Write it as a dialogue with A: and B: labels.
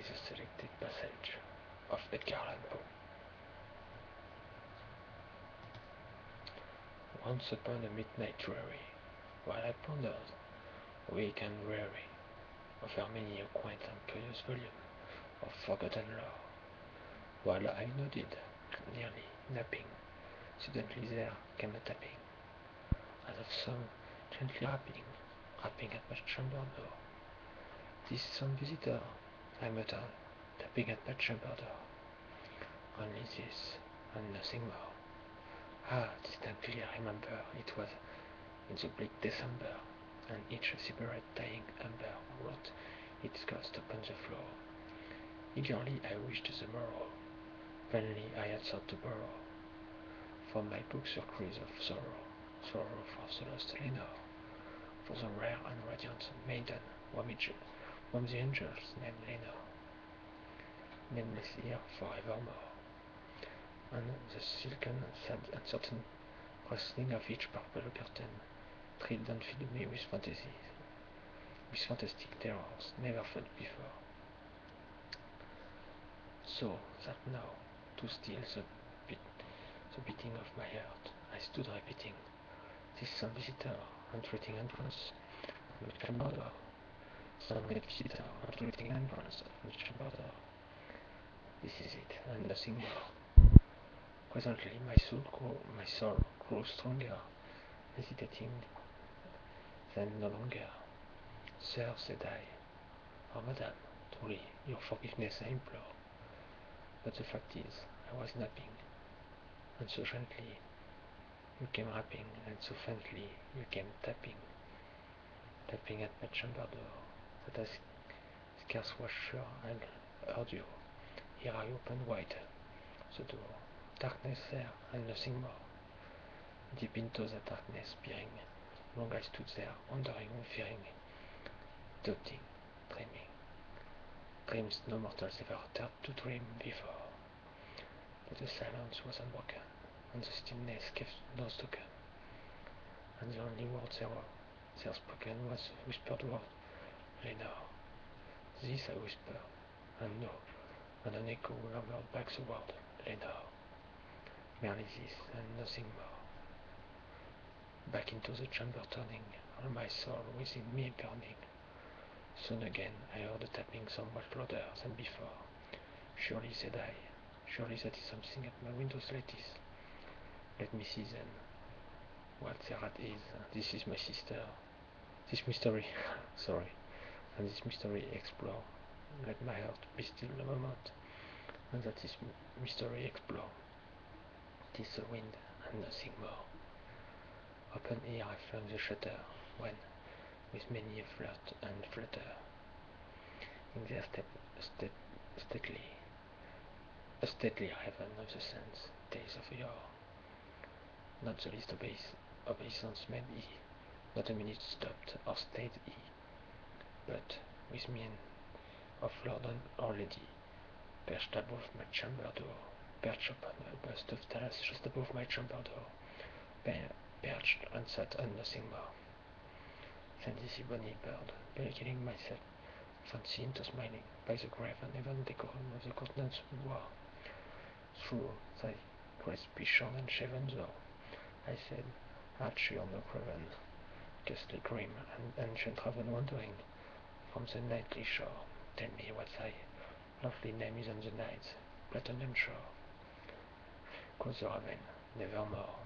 A: is a selected passage of Edgar Allan Poe. Once upon a midnight dreary, while I pondered, weak and weary, over many a quaint and curious volume of forgotten lore, while I nodded, nearly napping, suddenly there came a tapping, as of some gently rapping at my chamber door. "'Tis some visitor," I muttered, tapping at my chamber door. Only this, and nothing more. Ah, distinctly I remember it was in the bleak December, and each cigarette dying ember wrought its ghost upon the floor. Eagerly I wished the morrow, vainly I had sought to borrow from my book surcease of sorrow, sorrow for the lost Lenore, for the rare and radiant maiden, whom the angels named Lenore, nameless here forevermore. And the silken, sad, uncertain rustling of each purple curtain thrilled and filled me with fantasies, with fantastic terrors never felt before. So that now, to still the beating of my heart, I stood repeating, "'Tis some visitor, entreating entrance of my chamber door. Some great visitor, entreating entrance of my chamber door. This is it, and nothing more." Presently my soul grew stronger, hesitating then no longer. "Sir," said I, "or madam, truly your forgiveness I implore. But the fact is, I was napping, and so gently you came rapping, and so faintly you came tapping at my chamber door, that I scarce was sure I heard you. Here I opened wide the door. Darkness there, and nothing more. Deep into the darkness peering, long I stood there, wondering and fearing, doubting, dreaming. Dreams no mortals ever dared to dream before. But the silence was unbroken, and the stillness gave no token, and the only word there spoken was the whispered word, "Lenore." This I whispered, and no, and an echo murmured back the word, "Lenore." Merely this, and nothing more. Back into the chamber turning, all my soul within me burning. Soon again I heard the tapping somewhat louder than before. "Surely," said I, "surely that is something at my window's lattice. Let me see then what thereat is. This is my sister. This mystery, sorry, and this mystery explore. Let my heart be still a moment, and that this mystery explore. 'Tis the wind, and nothing more." Open here I flung the shutter, when, with many a flirt and flutter, in there a stately raven of the sands, days of yore. Not the least obeisance made he, not a minute stopped or stayed he, but, with mien of lord or lady, perched above my chamber door, perched upon a bust of Dallas just above my chamber door, perched and sat and nothing more. Then this bonny bird, beguiling myself, fancy into smiling, by the grave and even decorum of the countenance boudoir, "Through thy crispy shorn and shaven door," I said, "art sure no craven, ghastly grim, and ancient raven wandering from the nightly shore? Tell me what thy lovely name is on the night's plutonian shore." Quoth the raven, "Nevermore,